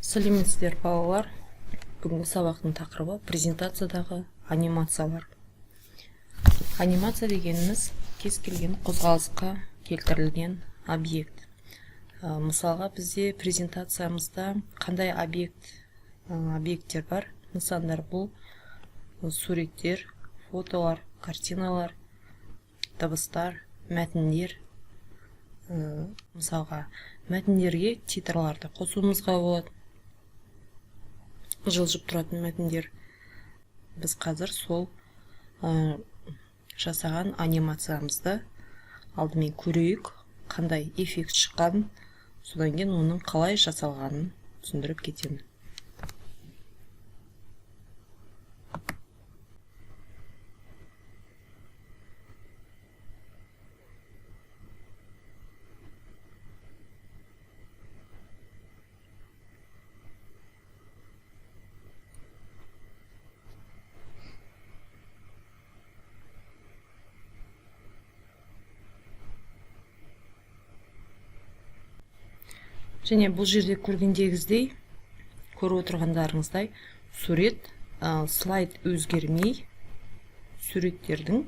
Сәлеметсіздер балалар. Бүгінгі сабақтың тақырыбы презентациядағы анимациялар. Анимация дегеніміз кез келген қозғалысқа келтірілген объект. Мысалға бізде презентациямызда қандай объекттер бар? Нысандар бұл суреттер, фотолар, картиналар, дыбыстар, мәтіндер. Мысалға мәтіндерге титрларды қосуымызға болады. Жылжып тұратын мәтіндер. Біз қазір сол жасаған анимациямызды алдымен көрейік, қандай эффект шыққанын, содан кейін оның қалай жасалғанын түсіндіріп кетемін. Және бұл жерде көргендегіздей, көріп отырғандарыңыздай, сурет слайд өзгермей, суреттердің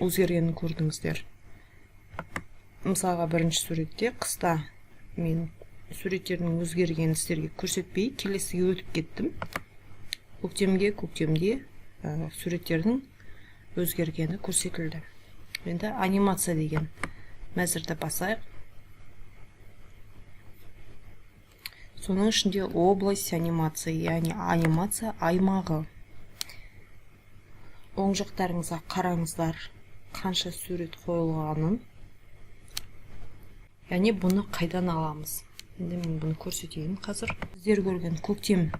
өзгергенін көрдіңіздер. Мысалға бірінші суретте қыста мен суреттердің өзгергенін сіздерге көрсетпей, келесіге өтіп кеттім. Көктемде суреттердің өзгергені көрсетілді. Енді анимация деген мәзірді басайық. Соның ішінде область анимация, яғни анимация аймағы. Оң жақтарыңызға қараңыздар, қанша сурет қойылғанын. Яғни бұны қайдан аламыз? Енді мен бұны көрсетейін қазір. Сіздер көрген көктем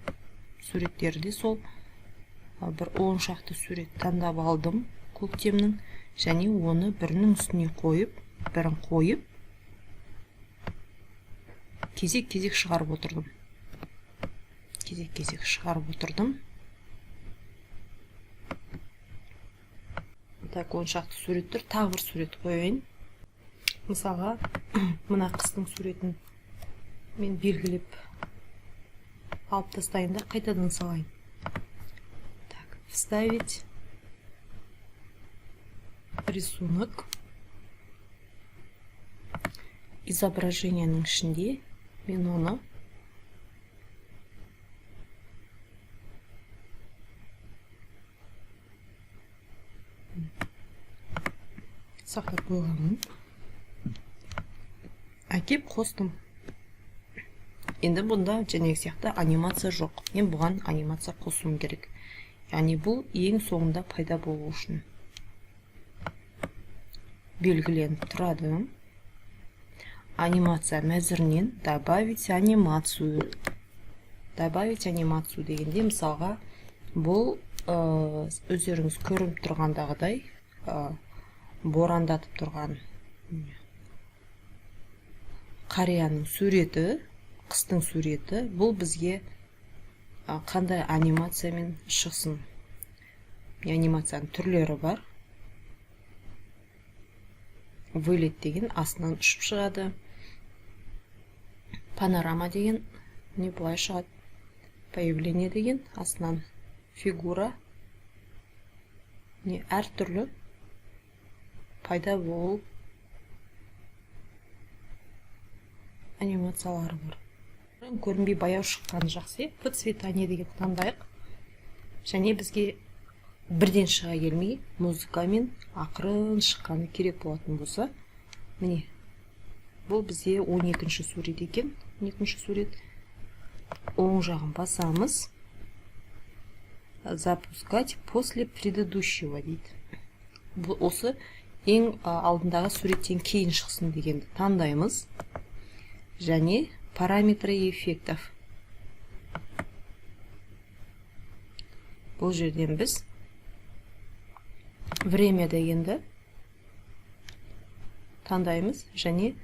суреттерде сол бір 10 шақты сурет таңдап алдым көктемнің, және оны бірінің үстіне қойып, бірін қойып, кезек-кезек шығарып отырдым. Так, 10 шақты суреттер, тағы бір сурет қояйын. Мысалға, мына қыстың суретін мен белгілеп алып тастайын да қайтадан салайын. Так, вставить рисунок. Изображенияның ішінде мен оны сақтап қойғанмын. Әкеп қостым. Енді бұнда жәнегі сияқты анимация жоқ. Мен бұған анимация қосуым керек. Яғни бұл ең соңында пайда болу үшін белгіленіп тұрады. Анимация мәзірінен добавить анимацию. Добавить анимацию дегенде, мысалға, бұл өздеріңіз көріп тұрғандағыдай борандатып тұрған қарияның суреті, қыстың суреті, бұл бізге қандай анимациямен шықсын. Анимацияның түрлері бар. Вылет деген астынан ұшып шығады. Панорама деген не былай шығады. Появление деген астынан фигура. Не әр түрлі пайда болу анимациялары бар. Көрінбей баяу шыққаны жақсы. Процветание деген таңдайық. Және бізге бірден шыға келмей, музыкамен ақырын шыққаны керек болатын болса, міне, бұл бізде 12-ші сурет екен. 12-ші сурет. Оң жағын басамыз. Запускать после предыдущего дейді. Бұл осы ең алдындағы суреттен кейін шықсын дегенді таңдаймыз. Және параметры эффектов. Бұл жерден біз время дегенді таңдаймыз, және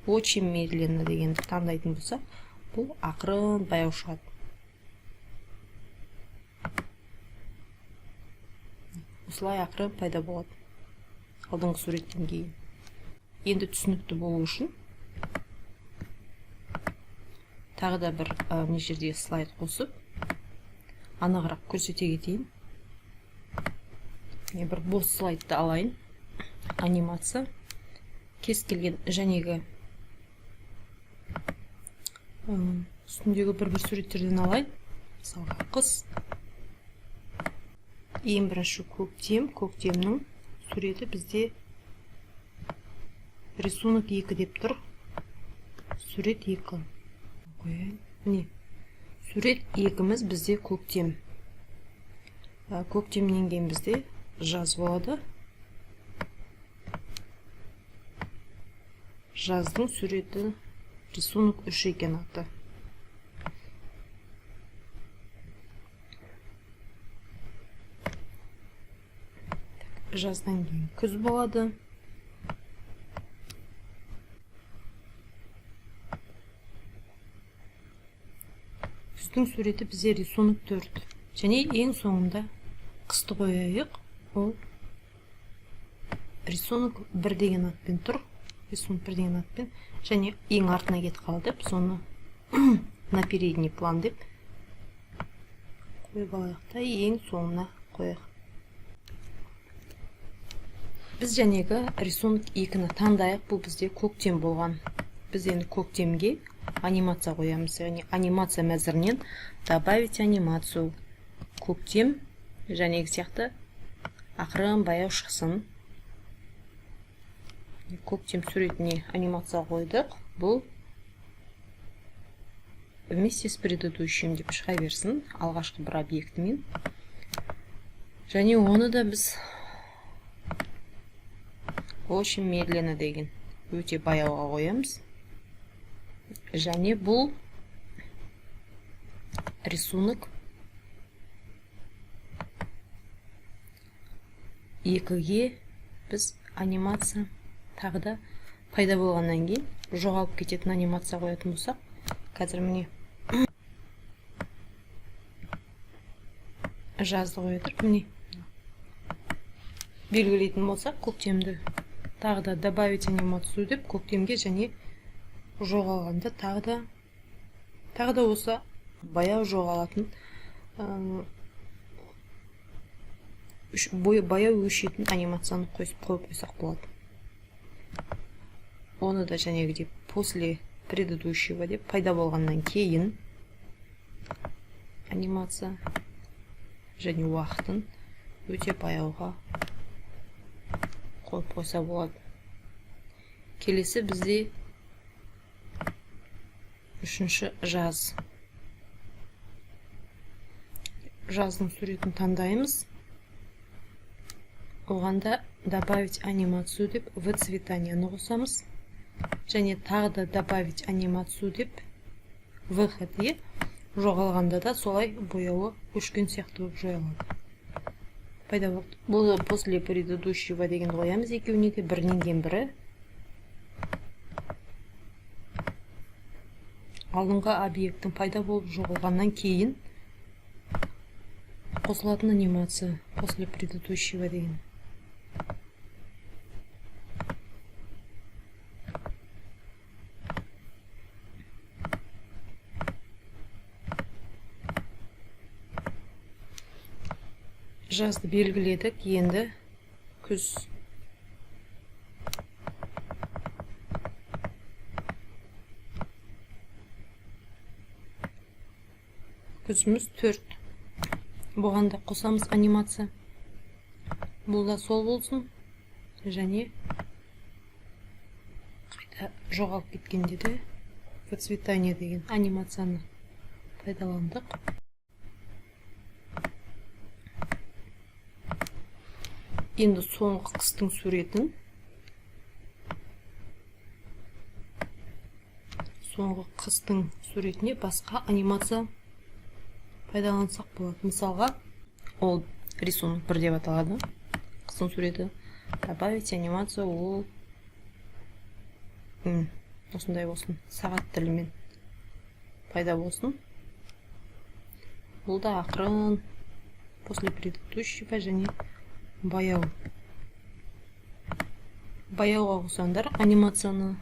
очень медленно дегенді таңдайтын болса, бұл ақырын баяу шығады. Осылай ақырын пайда болады алдыңғы суреттен кейін. Енді түсінікті болу үшін тағы да бір мына жерде слайд қосып анығырақ көрсете кетейін. Бір бос слайдты алайын. Анимация кез келген жәнегі үстіндегі бір суреттерден алайын. Мысалға қыз. Ең бірінші көктем. Көктемнің суреті бізде рисунок 2 деп тұр. Сурет 2. Қояйын. Міне. Сурет 2-міз бізде көктем. Көктемнен кейін бізде жаз болады. Жаздың суреті рисунок 3 екен аты. Жаздан кейін күз болады. Күздің суреті бізде рисунок 4. Және ең соңында қысты қояйық. Ол рисунок 1 деген атпен тұр. Рисунок 1 деген атпен. Және ең артына кетіп қалды. Соны на передний план деп қойып алайық та ең соңына қояйық. Біз жәнегі рисунок 2-ні таңдайық. Бұл бізде көктем болған. Біз енді көктемге анимация қоямыз. Яғни анимация мәзірінен добавить анимацию. Көктем жәнегі сияқты ақырын баяу шықсын. Көктем суретіне анимация қойдық. Бұл вместе с предыдущим деп шыға берсін. Алғашқы бір объектімен. Және оны да біз очень медленно деген өте баяуға қоямыз. Және бұл рисунок 2-ге біз анимация тағы да пайда болғаннан кейін жоғалып кететін анимация қоятын болсақ, қазір міне жазды қойдық. Міне белгілейтін болсақ, көктемді тағы да добавить анимацию деп көктемге және жоғалғанда тағы да осы баяу жоғалатын баяу өшетін анимацияны қойып қойсақ болады. Оны да жәнегідей после предыдущего деп пайда болғаннан кейін анимация және уақытын өте баяуға қойып қойса болады. Келесі бізде үшінші жаз. Жаздың суретін таңдаймыз. Оғанда добавить анимацию деп выцветанияны қосамыз. Және тағы да добавить анимацию деп выходе жоғалғанда да солай бояуы өшкен сияқты болып жоялады. Пайда болды. Бұл после предыдущего деген қоямыз екеуіне де бірінен кейін бірі. Алдыңғы объекттің пайда болып жоғалғаннан кейін қосылатын анимация после предыдущего деген. Жазды белгіледік, енді күз. Күзіміз 4. Бұғанда қосамыз анимация. Бұл да сол болсын. Және қайта жоғалып кеткенде де выцветание деген анимацияны пайдаландық. Енді соңғы қыстың суретін. Соңғы қыстың суретіне басқа анимация пайдалансақ болады. Мысалға, ол рисунок 1 деп аталады. Қыстың суреті. Добавить анимацию ол осындай болсын. Сағат тілімен пайда болсын. Бұл да ақырын после предыдущего және баяу. Баяуға қосаңдар анимацияны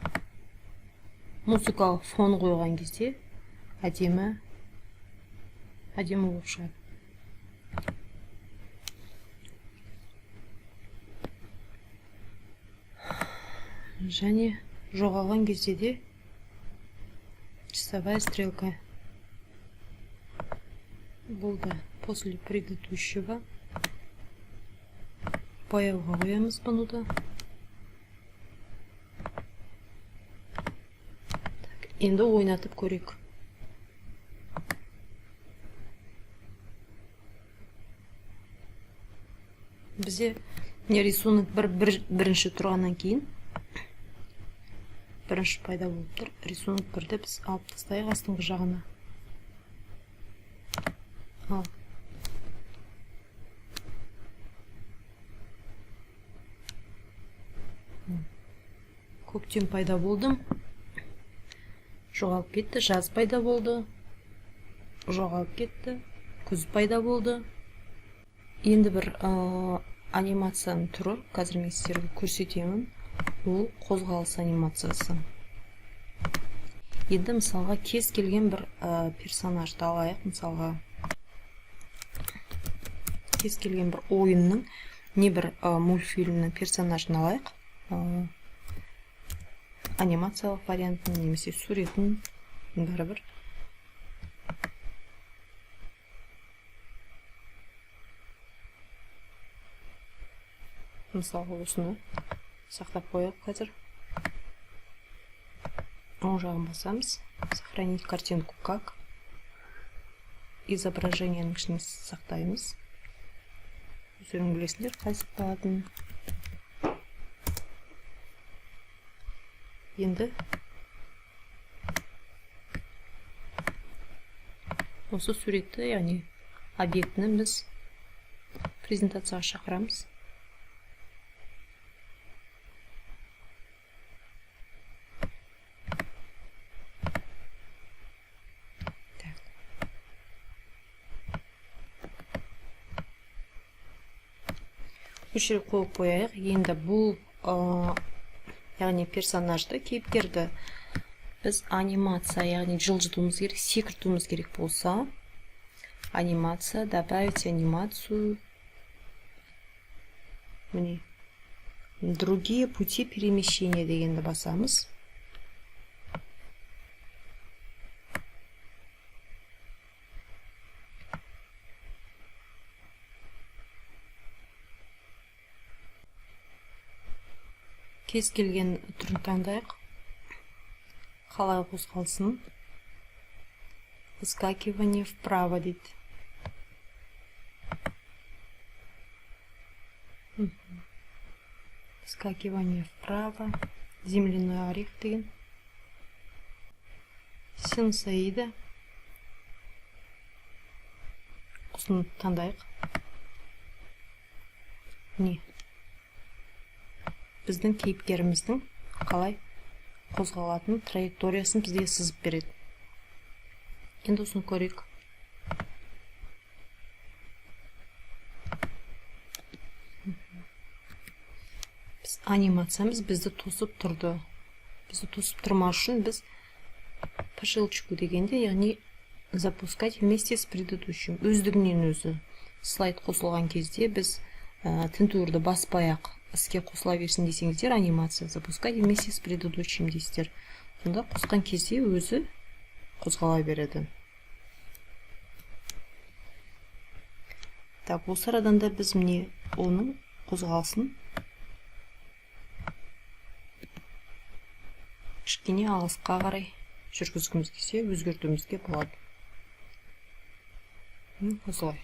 музыкалық фон қойған кезде әдемі болып шығады. Және жоғалған кезде де часовая стрелка. Болды. После предыдущего бояуға қоямыз бұны да. Енді ойнатып көрейік. Бізде рисунок бірінші тұрғаннан кейін бірінші пайда болып тұр. Рисунок бірді біз алып тастайық астыңғы жағына. Ал. Көктем пайда болдым. Жоғалып кетті. Жаз пайда болды. Жоғалып кетті. Күз пайда болды. Енді бір анимацияның түрі, қазір мен сіздерге көрсетемін. Ол қозғалыс анимациясы. Енді мысалға кез келген бір персонажды алайық. Мысалға кез келген бір ойынның не бір мультфильмнің персонажын алайық. Анимациялық вариантын немесе суретін бәрібір. Мысалы осыны сақтап қояйық қазір. Оң жағын басамыз. Сохранить картинку как. Изображениенің ішіне сақтаймыз. Өздерің білесіңдер қайсы қалатынын. Енді осы суретті, яғни объектіні біз презентацияға шақырамыз. Көшіріп қойып қояйық. Енді бұл яғни персонажды, кейіпкерді біз анимация, яғни жылжытуымыз керек, секіртуіміз керек болса, анимация, добавить анимацию. Міне, другие пути перемещения дегенді басамыз. Кез келген түрін таңдайық. Қалай қозғалсын. Выскакивание вправо дейді. Выскакивание вправо. Земляной орех деген. Синусоида. Осыны таңдайық. Не? Біздің кейіпкеріміздің қалай қозғалатын траекториясын бізге сызып береді. Енді осыны көрейік. Біз анимациямыз бізді тосып тұрды. Бізді тосып тұрмас үшін біз по щелчку дегенде, яғни запускать вместе с предыдущим. Өздігінен өзі слайд қосылған кезде біз тінтуірді баспай-ақ іске қосыла берсін десеңіздер, анимация запускать вместе с предыдущим дейсіздер. Сонда қосқан кезде өзі қозғала береді. Так, осы арадан да біз міне оның қозғалысын кішкене алысқа қарай жүргізгіміз келсе, өзгертуімізге болады. Осылай.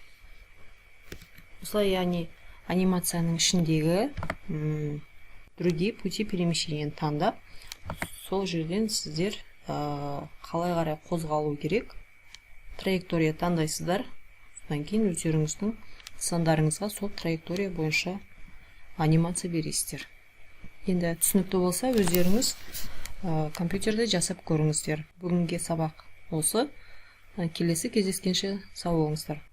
Осылай, яғни анимацияның ішіндегі другие пути перемещения таңдап, сол жерден сіздер қалай қарай қозғалу керек, траектория таңдайсыздар. Содан кейін өздеріңіздің нысандарыңызға сол траектория бойынша анимация бересіздер. Енді түсінікті болса, өздеріңіз компьютерде жасап көріңіздер. Бүгінгі сабақ осы. Келесі кездескенше сау болыңыздар.